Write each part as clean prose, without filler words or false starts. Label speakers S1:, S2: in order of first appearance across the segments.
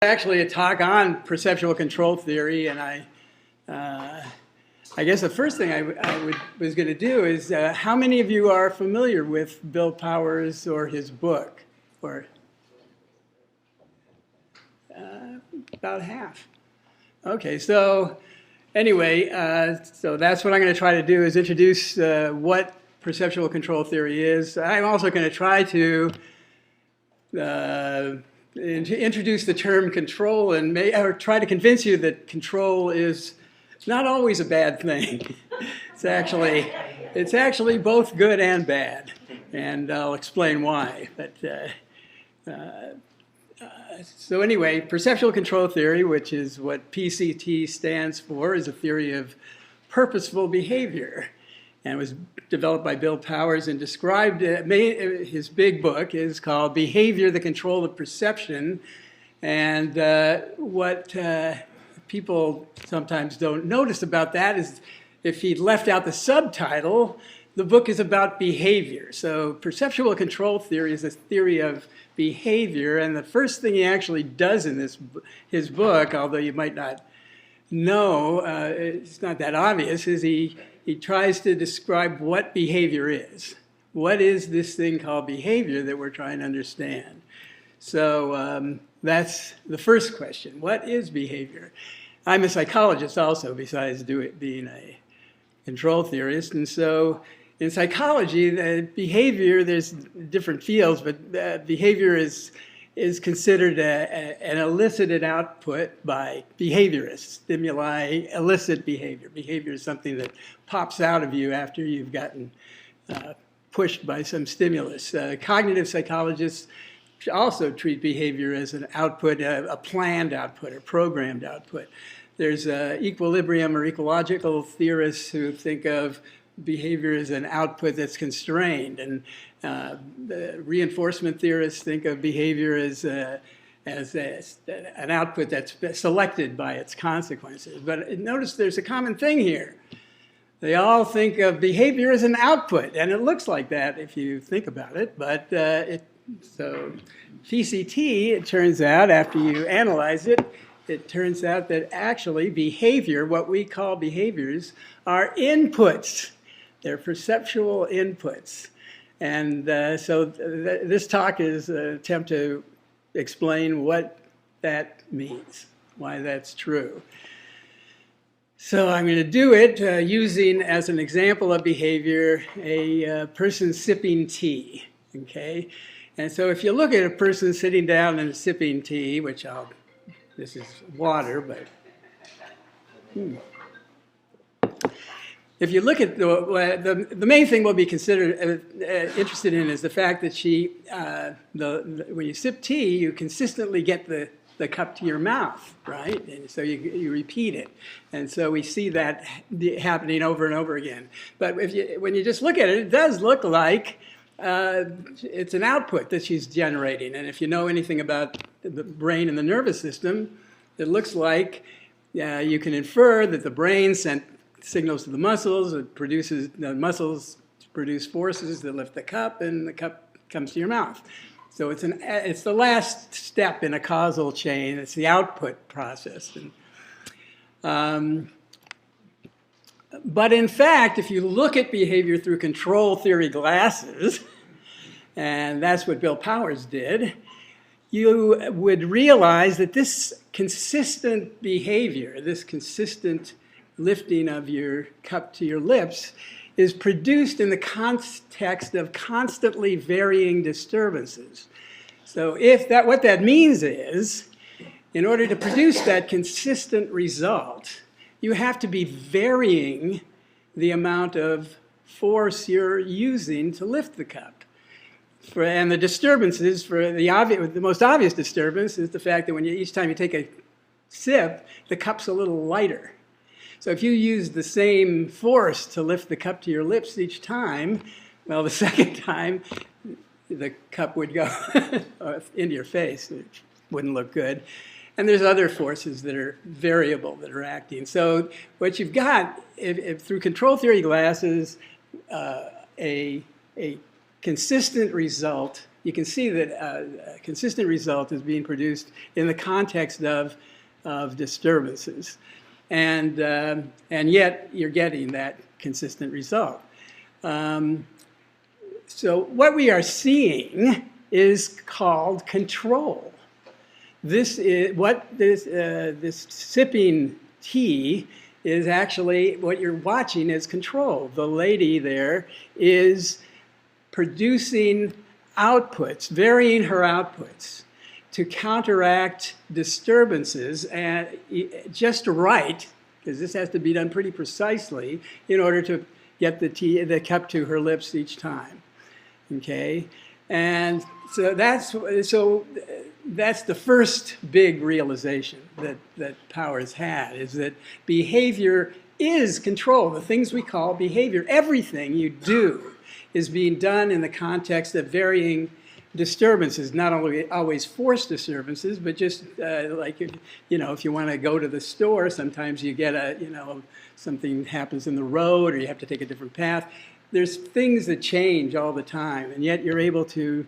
S1: Actually a talk on perceptual control theory, and I guess the first thing I was going to do is how many of you are familiar with Bill Powers or his book? Or about half. Okay, so anyway, so that's what I'm going to try to do is introduce what perceptual control theory is. I'm also going to try to introduce the term control and or try to convince you that control is not always a bad thing. It's actually both good and bad, and I'll explain why. But so anyway, perceptual control theory, which is what PCT stands for, is a theory of purposeful behavior, and was developed by Bill Powers and described, his big book is called Behavior, the Control of Perception. And what people sometimes don't notice about that is if he left out the subtitle, the book is about behavior. So perceptual control theory is a theory of behavior, and the first thing he actually does in his book, although you might not know, it's not that obvious, is he tries to describe what behavior is. What is this thing called behavior that we're trying to understand? So that's the first question. What is behavior? I'm a psychologist also, besides being a control theorist. And so in psychology, behavior, there's different fields, but behavior is considered an elicited output by behaviorists. Stimuli elicit behavior. Behavior is something that pops out of you after you've gotten pushed by some stimulus. Cognitive psychologists also treat behavior as an output, a planned output, a programmed output. There's equilibrium or ecological theorists who think of behavior as an output that's constrained, and the reinforcement theorists think of behavior as an output that's selected by its consequences. But notice there's a common thing here. They all think of behavior as an output, and it looks like that if you think about it. But so PCT, it turns out, after you analyze it, it turns out that actually behavior, what we call behaviors, are inputs. They're perceptual inputs. And so this talk is an attempt to explain what that means, why that's true. So I'm going to do it using, as an example of behavior, a person sipping tea, okay? And so if you look at a person sitting down and sipping tea, which this is water, but if you look at the main thing we'll be interested in is the fact that when you sip tea, you consistently get the cup to your mouth, right? And so you repeat it. And so we see that happening over and over again. But when you just look at it, it does look like it's an output that she's generating. And if you know anything about the brain and the nervous system, it looks like you can infer that the brain sent signals to the muscles. The muscles produce forces that lift the cup, and the cup comes to your mouth. So it's the last step in a causal chain. It's the output process. But in fact, if you look at behavior through control theory glasses, and that's what Bill Powers did, you would realize that this consistent behavior, this consistent lifting of your cup to your lips, is produced in the context of constantly varying disturbances. So what that means is, in order to produce that consistent result, you have to be varying the amount of force you're using to lift the cup. And the disturbances, the most obvious disturbance is the fact that each time you take a sip, the cup's a little lighter. So if you use the same force to lift the cup to your lips each time, well, the second time, the cup would go into your face. It wouldn't look good. And there's other forces that are variable that are acting. So what you've got, if through control theory glasses, a consistent result, you can see that a consistent result is being produced in the context of disturbances. And yet you're getting that consistent result. So what we are seeing is called control. This is what this sipping tea is actually, what you're watching is control. The lady there is producing outputs, varying her outputs to counteract disturbances, and just right, because this has to be done pretty precisely in order to get the cup to her lips each time. Okay, and so that's the first big realization that Powers had, is that behavior is control. The things we call behavior, everything you do is being done in the context of varying disturbances, not only always forced disturbances, but just like, if you want to go to the store, sometimes you get something happens in the road, or you have to take a different path. There's things that change all the time, and yet you're able to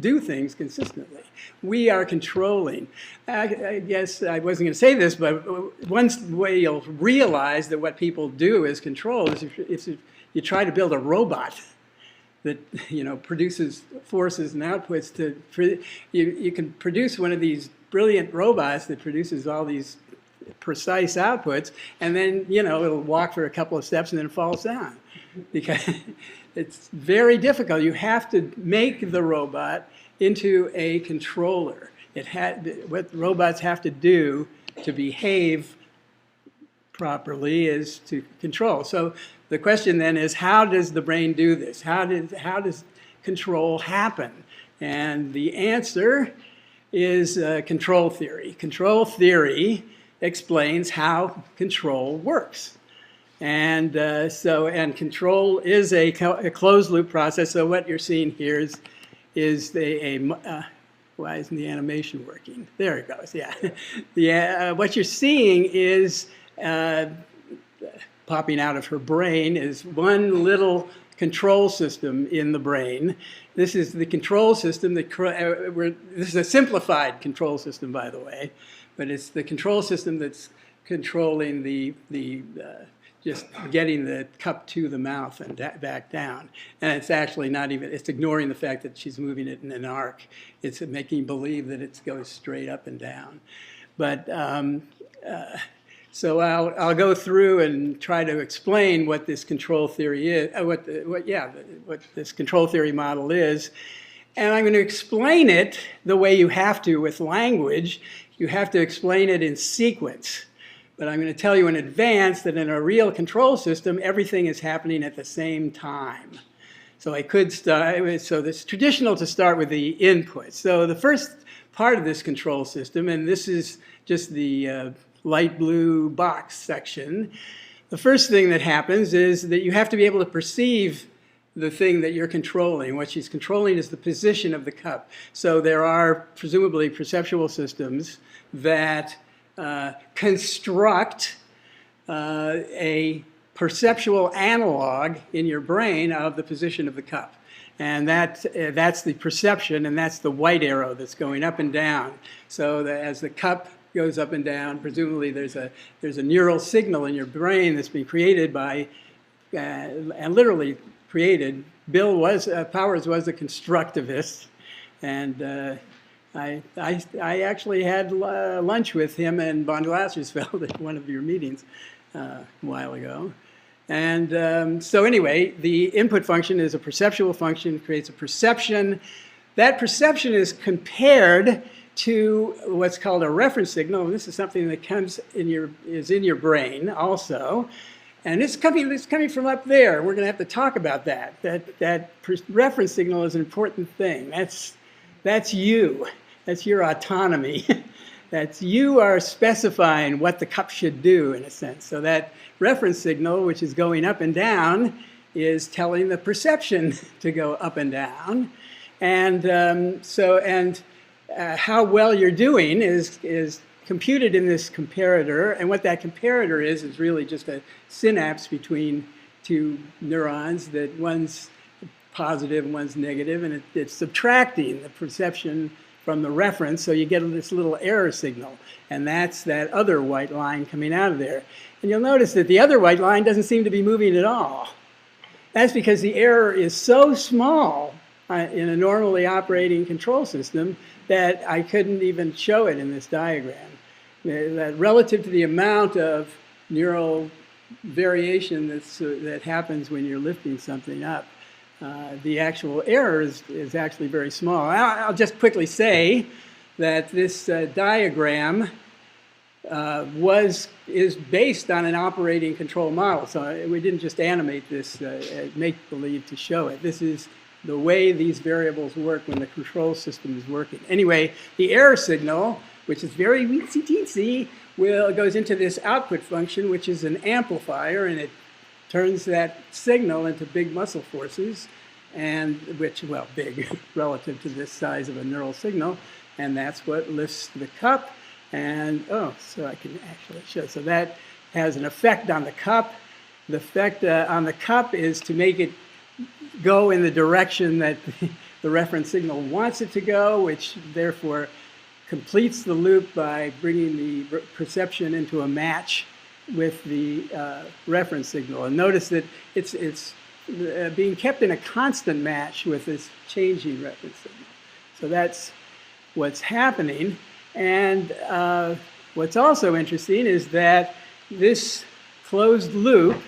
S1: do things consistently. We are controlling. I guess I wasn't going to say this, but one way you'll realize that what people do is control is if you try to build a robot that produces forces and outputs. You can produce one of these brilliant robots that produces all these precise outputs, and then it'll walk for a couple of steps and then it falls down, because it's very difficult. You have to make the robot into a controller. What robots have to do to behave properly is to control. So the question then is, how does the brain do this? How does control happen? And the answer is control theory. Control theory explains how control works. And control is a closed loop process. So what you're seeing here is why isn't the animation working? There it goes, yeah. What you're seeing is popping out of her brain is one little control system in the brain. This is the control system this is a simplified control system, by the way, but it's the control system that's controlling just getting the cup to the mouth and back down. And it's actually not even, it's ignoring the fact that she's moving it in an arc. It's making believe that it goes straight up and down. But so I'll go through and try to explain what this control theory is, what this control theory model is. And I'm going to explain it the way you have to with language. You have to explain it in sequence. But I'm going to tell you in advance that in a real control system, everything is happening at the same time. So I could start, so it's traditional to start with the input. So the first part of this control system, and this is just the light blue box section, the first thing that happens is that you have to be able to perceive the thing that you're controlling. What she's controlling is the position of the cup. So there are presumably perceptual systems that construct a perceptual analog in your brain of the position of the cup. And that's the perception, and that's the white arrow that's going up and down. So that as the cup goes up and down, presumably there's a neural signal in your brain that's been created by, and literally created. Powers was a constructivist, and I actually had lunch with him and von Glassersfeld at one of your meetings a while ago. And so anyway, the input function is a perceptual function, creates a perception. That perception is compared to what's called a reference signal. And this is something that is in your brain also. And it's coming from up there. We're going to have to talk about that. That reference signal is an important thing. That's you. That's your autonomy. That's you are specifying what the cup should do, in a sense. So that reference signal, which is going up and down, is telling the perception to go up and down. And how well you're doing is computed in this comparator. And what that comparator is really just a synapse between two neurons that one's positive and one's negative, and it's subtracting the perception from the reference, so you get this little error signal. And that's that other white line coming out of there. And you'll notice that the other white line doesn't seem to be moving at all. That's because the error is so small in a normally operating control system that I couldn't even show it in this diagram. That relative to the amount of neural variation that happens when you're lifting something up, the actual error is actually very small. I'll just quickly say that this diagram is based on an operating control model. So we didn't just animate this make-believe to show it. This is the way these variables work when the control system is working. Anyway, the error signal, which is very teensy, goes into this output function, which is an amplifier, and it turns that signal into big muscle forces, and well, big relative to this size of a neural signal, and that's what lifts the cup. And so I can actually show. So that has an effect on the cup. The effect on the cup is to make it go in the direction that the reference signal wants it to go, which therefore completes the loop by bringing the perception into a match with the reference signal. And notice that it's being kept in a constant match with this changing reference signal. So that's what's happening. And what's also interesting is that this closed loop,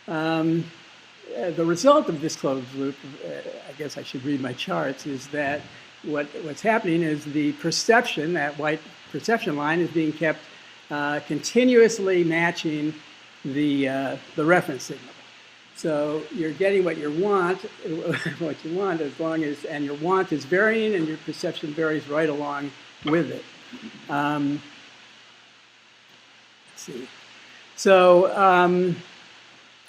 S1: the result of this closed loop, I guess I should read my charts, is that what's happening is the perception, that white perception line, is being kept continuously matching the reference signal. So you're getting what you want as long as, and your want is varying and your perception varies right along with it. Let's see. So,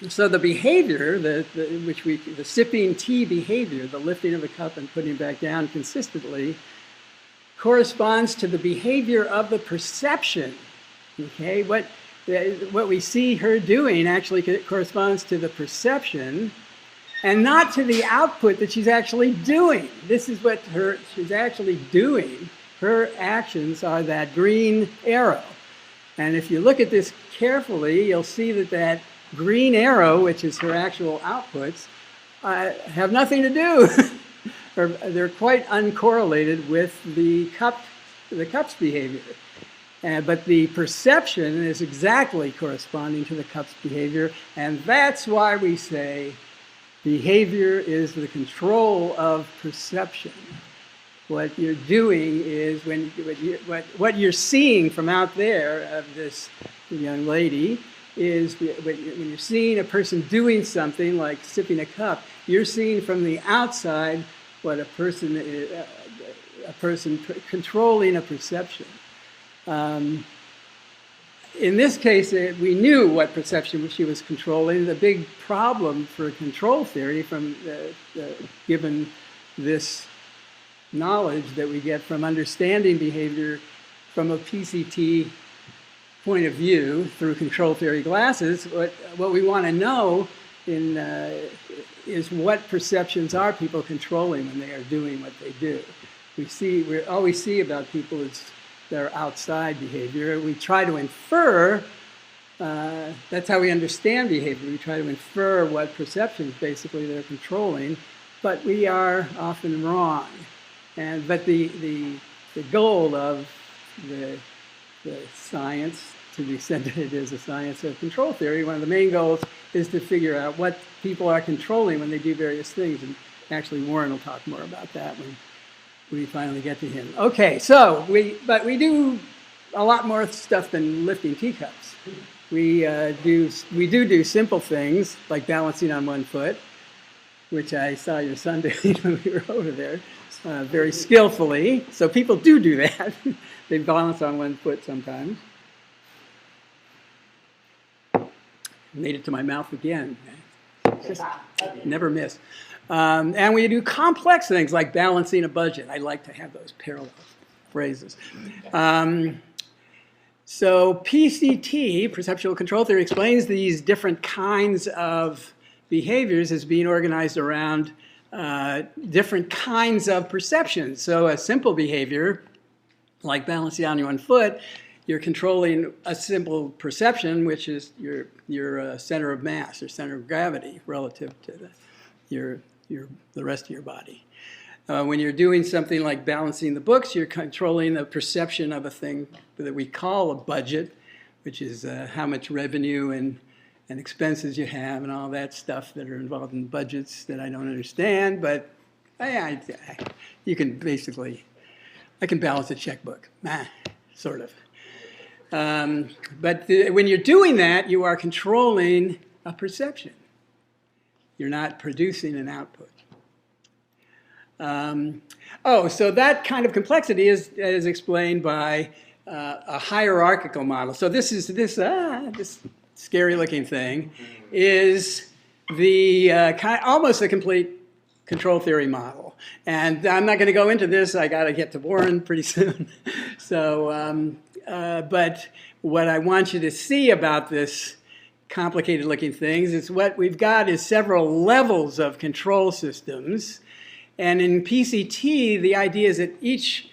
S1: so the behavior, the sipping tea behavior, the lifting of the cup and putting it back down consistently, corresponds to the behavior of the perception. Okay, what we see her doing actually corresponds to the perception, and not to the output that she's actually doing. This is what she's actually doing. Her actions are that green arrow. And if you look at this carefully, you'll see that green arrow, which is her actual outputs, have nothing to do. They're quite uncorrelated with the cup's behavior. But the perception is exactly corresponding to the cup's behavior, and that's why we say behavior is the control of perception. What you're doing is what you're seeing from out there of this young lady is when you're seeing a person doing something like sipping a cup, you're seeing from the outside what a person controlling a perception. In this case, we knew what perception she was controlling. The big problem for control theory, given this knowledge that we get from understanding behavior from a PCT point of view through control theory glasses, what we want to know is what perceptions are people controlling when they are doing what they do. All we see about people is their outside behavior. We try to infer, that's how we understand behavior. We try to infer what perceptions basically they're controlling, but we are often wrong. But the goal of the science, to the extent that it is a science of control theory, one of the main goals is to figure out what people are controlling when they do various things. And actually, Warren will talk more about that when we finally get to him. Okay, so we do a lot more stuff than lifting teacups. We do simple things like balancing on one foot, which I saw your son doing when we were over there, very skillfully. So people do that. They balance on one foot sometimes. Made it to my mouth again. Just never miss. And we do complex things like balancing a budget. I like to have those parallel phrases. So PCT, Perceptual Control Theory, explains these different kinds of behaviors as being organized around different kinds of perceptions. So a simple behavior, like balancing on your one foot, you're controlling a simple perception, which is your center of mass or center of gravity relative to the rest of your body. When you're doing something like balancing the books, you're controlling the perception of a thing that we call a budget, which is how much revenue and expenses you have and all that stuff that are involved in budgets that I don't understand. But you can basically, I can balance a checkbook, sort of. But when you're doing that, you are controlling a perception. You're not producing an output. So that kind of complexity is explained by a hierarchical model. So this scary-looking thing is the almost a complete control theory model. And I'm not going to go into this. I got to get to Warren pretty soon. So, but what I want you to see about this complicated-looking things is what we've got is several levels of control systems. And in PCT, the idea is that each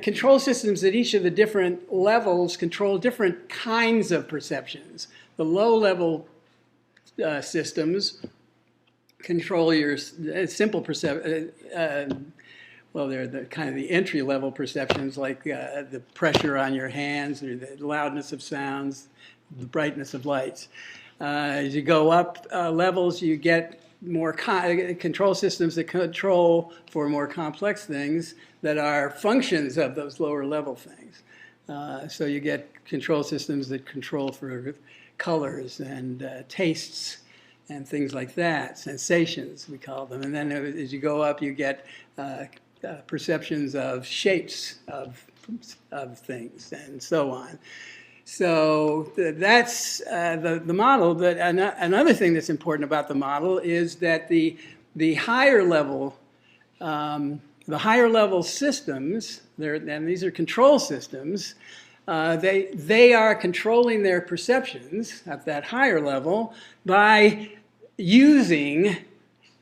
S1: control systems at each of the different levels control different kinds of perceptions. The low-level systems control your simple perception. Well, they're the kind of the entry-level perceptions, like the pressure on your hands, or the loudness of sounds, the brightness of lights. As you go up levels, you get more control systems that control for more complex things that are functions of those lower level things. So you get control systems that control for colors and tastes and things like that, sensations we call them. And then as you go up, you get perceptions of shapes of things and so on. So that's the model. But another thing that's important about the model is that the higher level systems, and these are control systems, they are controlling their perceptions at that higher level by using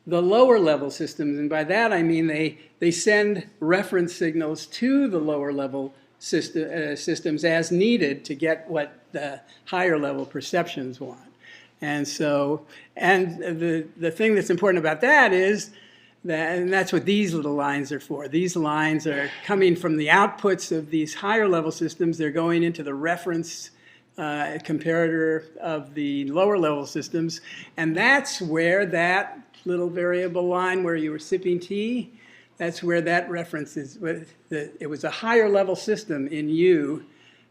S1: the lower level systems. And by that I mean they send reference signals to the lower level systems as needed to get what the higher level perceptions want. And so, and the thing that's important about that is that, and that's what these little lines are for. These lines are coming from the outputs of these higher level systems. They're going into the reference comparator of the lower level systems. And that's where that little variable line where you were sipping tea, that's where that reference is. It was a higher level system in you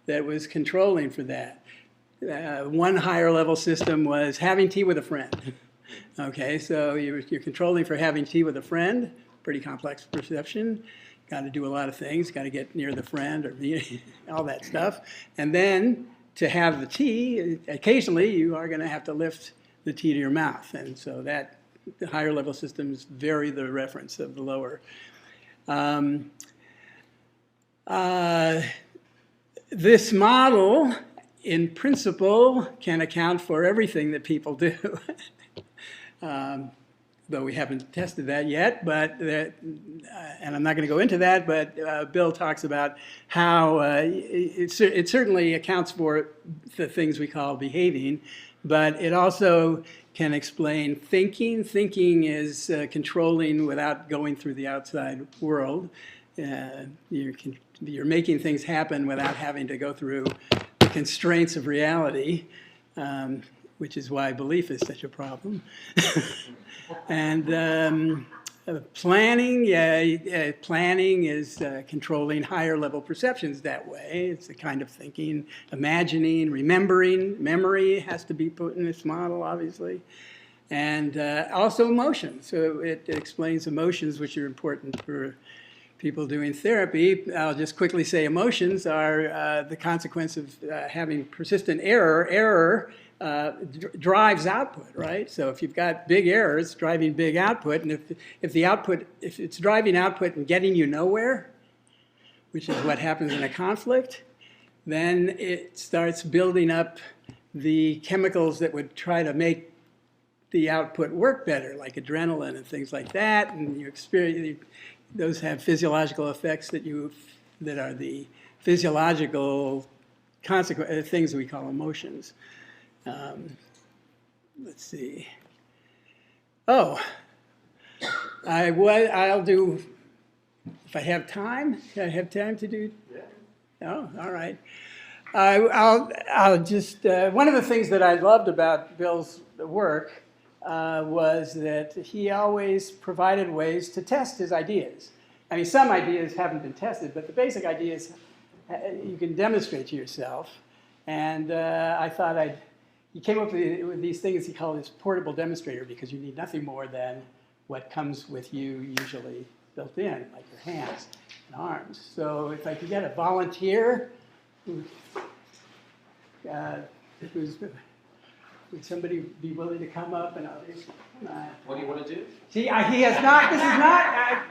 S1: that was controlling for that. One higher level system was having tea with a friend. Okay, so you're controlling for having tea with a friend, pretty complex perception. Got to do a lot of things, got to get near the friend or all that stuff. And then to have the tea, occasionally you are going to have to lift the tea to your mouth. And so that the higher level systems vary the reference of the lower. This model, in principle, can account for everything that people do. Though we haven't tested that yet, but and I'm not going to go into that, but Bill talks about how it certainly accounts for the things we call behaving, but it also can explain thinking. Thinking is controlling without going through the outside world. You're making things happen without having to go through the constraints of reality, which is why belief is such a problem. And planning, planning is controlling higher level perceptions that way. It's a kind of thinking, imagining, remembering. Memory has to be put in this model, obviously. And also emotions. So it explains emotions, which are important for people doing therapy. I'll just quickly say emotions are the consequence of having persistent error. Error drives output, right? So if you've got big errors driving big output, and if it's driving output and getting you nowhere, which is what happens in a conflict, then it starts building up the chemicals that would try to make the output work better, like adrenaline and things like that, and you experience those have physiological effects that are the physiological things we call emotions. Let's see. Oh, I'll do, if I have time. Can I have time to do? Yeah. Oh, all right. I'll just, one of the things that I loved about Bill's work was that he always provided ways to test his ideas. I mean, some ideas haven't been tested, but the basic ideas you can demonstrate to yourself. And I thought he came up with these things he called his portable demonstrator, because you need nothing more than what comes with you usually built in, like your hands and arms. So if I could get a volunteer, would somebody be willing to come up and
S2: what do you want to do?
S1: See, he has not. This is not.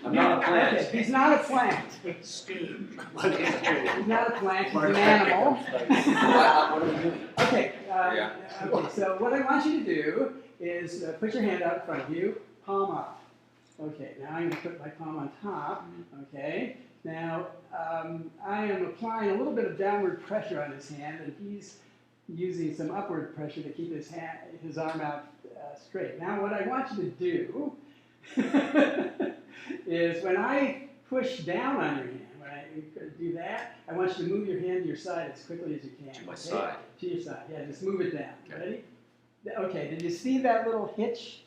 S2: I'm not a plant.
S1: Okay, he's not a plant.
S2: Steam.
S1: He's not a plant. He's an animal.
S2: What are we doing?
S1: Okay. Okay. So what I want you to do is put your hand out in front of you, palm up. Okay. Now I'm going to put my palm on top. Okay. Now I am applying a little bit of downward pressure on his hand, and he's using some upward pressure to keep his arm out straight. Now what I want you to do is when I push down on your hand, when I do that, I want you to move your hand to your side as quickly as you can.
S2: To my side?
S1: To your side, yeah, just move it down.
S2: Okay.
S1: Ready? Okay, did you see that little hitch?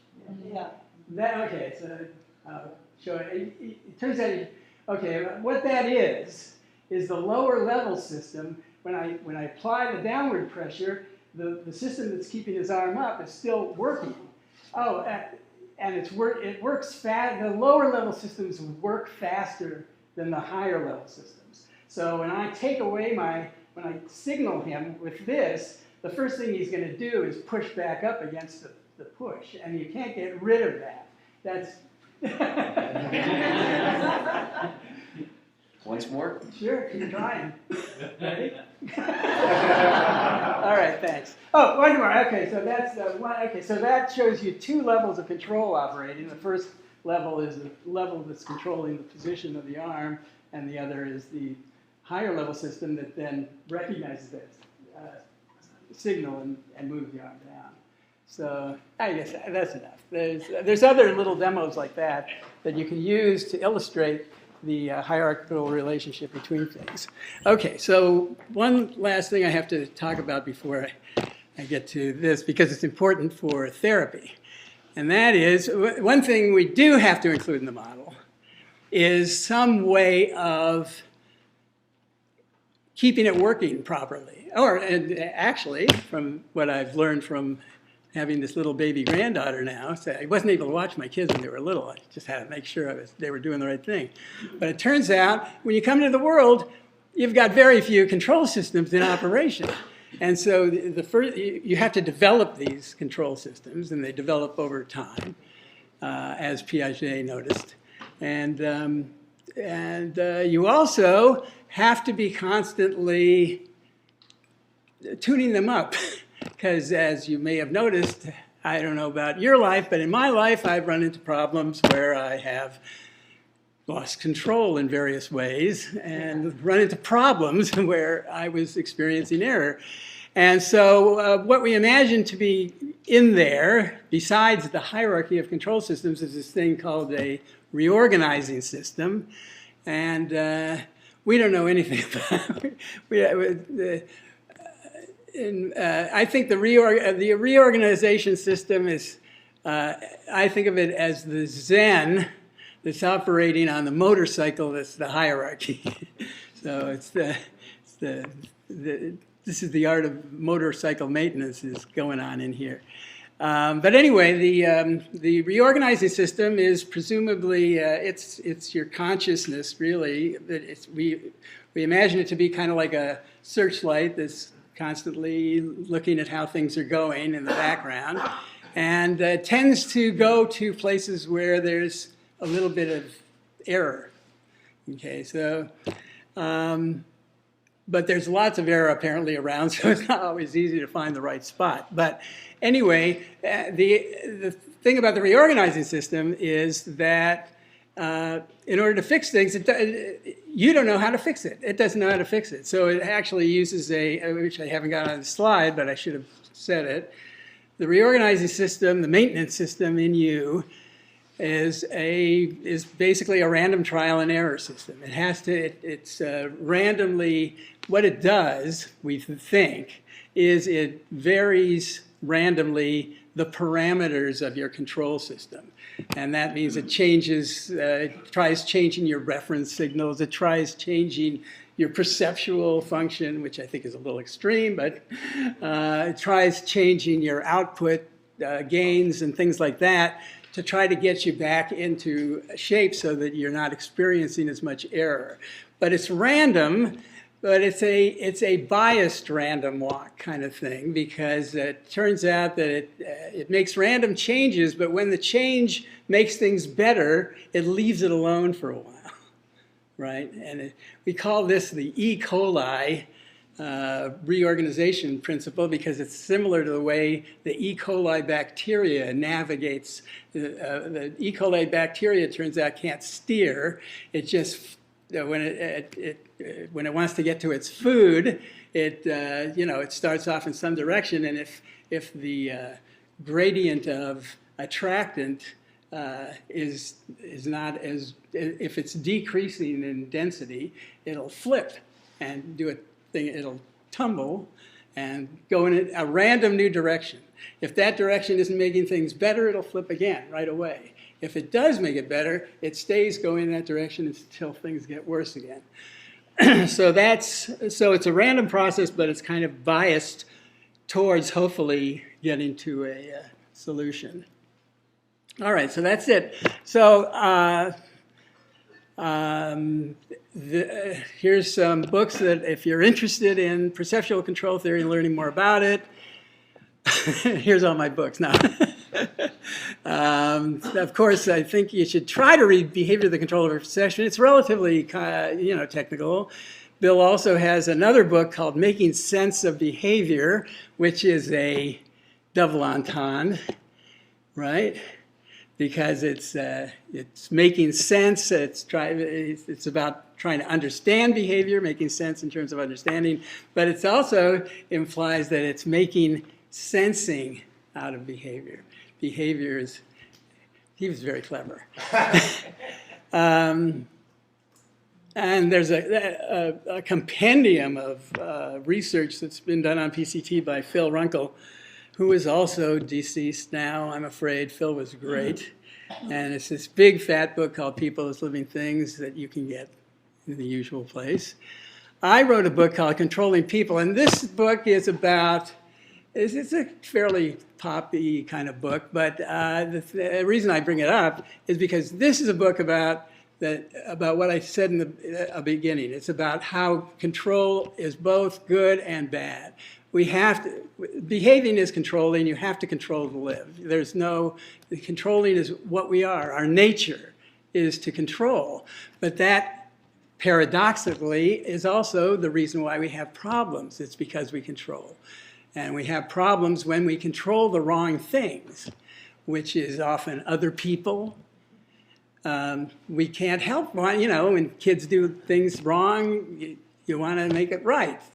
S3: Yeah.
S1: Okay, so show it. It turns out, okay, what that is the lower level system. When I apply the downward pressure, the system that's keeping his arm up is still working. Oh, and it works fast. The lower level systems work faster than the higher level systems. So when I take away when I signal him with this, the first thing he's going to do is push back up against the push, and you can't get rid of that. That's
S2: Once more?
S1: Sure, keep trying. Ready? All right, thanks. Oh, one more. Okay, so that's one. Okay, so that shows you two levels of control operating. The first level is the level that's controlling the position of the arm, and the other is the higher level system that then recognizes that signal and moves the arm down. So I guess that's enough. There's other little demos like that you can use to illustrate the hierarchical relationship between things. Okay, so one last thing I have to talk about before I get to this, because it's important for therapy. And that is, one thing we do have to include in the model is some way of keeping it working properly. And actually, from what I've learned from having this little baby granddaughter now, so I wasn't able to watch my kids when they were little. I just had to make sure they were doing the right thing. But it turns out, when you come into the world, you've got very few control systems in operation. And so you have to develop these control systems, and they develop over time, as Piaget noticed. And you also have to be constantly tuning them up. Because as you may have noticed, I don't know about your life, but in my life I've run into problems where I have lost control in various ways and run into problems where I was experiencing error. And so what we imagine to be in there, besides the hierarchy of control systems, is this thing called a reorganizing system. And we don't know anything about it. I think the reorganization system is, I think of it as the Zen that's operating on the motorcycle that's the hierarchy. So this is the art of motorcycle maintenance is going on in here. But anyway, the reorganizing system is presumably, it's your consciousness, really. We imagine it to be kind of like a searchlight that's constantly looking at how things are going in the background, and tends to go to places where there's a little bit of error. Okay, so but there's lots of error apparently around, so it's not always easy to find the right spot. But anyway, the thing about the reorganizing system is that in order to fix things, you don't know how to fix it. It doesn't know how to fix it. So it actually uses which I haven't got on the slide, but I should have said it. The reorganizing system, the maintenance system in you, is basically a random trial and error system. It has to, it's randomly, what it does, we think, is it varies randomly the parameters of your control system. And that means it changes, it tries changing your reference signals, it tries changing your perceptual function, which I think is a little extreme, but it tries changing your output gains and things like that to try to get you back into shape so that you're not experiencing as much error. But it's random, but it's a biased random walk kind of thing, because it turns out that it makes random changes, but when the change makes things better, it leaves it alone for a while. Right? And we call this the E. coli reorganization principle, because it's similar to the way the E. coli bacteria navigates. The E. coli bacteria, turns out, can't steer. It just, when it wants to get to its food, it starts off in some direction, and if the gradient of attractant is not as, if it's decreasing in density, it'll flip and do a thing, it'll tumble and go in a random new direction. If that direction isn't making things better, it'll flip again right away. If it does make it better, it stays going in that direction until things get worse again. So it's a random process, but it's kind of biased towards hopefully getting to a solution. All right, so that's it. So here's some books that, if you're interested in perceptual control theory and learning more about it, here's all my books now. Of course, I think you should try to read Behavior, the Control of Perception. It's relatively, technical. Bill also has another book called Making Sense of Behavior, which is a double entendre, right? Because it's making sense. It's about trying to understand behavior, making sense in terms of understanding. But it also implies that it's making sensing out of behavior. Behavior is, he was very clever. And there's a compendium of research that's been done on PCT by Phil Runkle, who is also deceased now, I'm afraid. Phil was great. And it's this big fat book called People as Living Things that you can get in the usual place. I wrote a book called Controlling People, and this book is about, it's a fairly poppy kind of book, but the reason I bring it up is because this is a book about what I said in the beginning. It's about how control is both good and bad. Behaving is controlling. You have to control to live. Controlling is what we are. Our nature is to control. But that, paradoxically, is also the reason why we have problems. It's because we control. And we have problems when we control the wrong things, which is often other people. We can't help, when kids do things wrong, you want to make it right.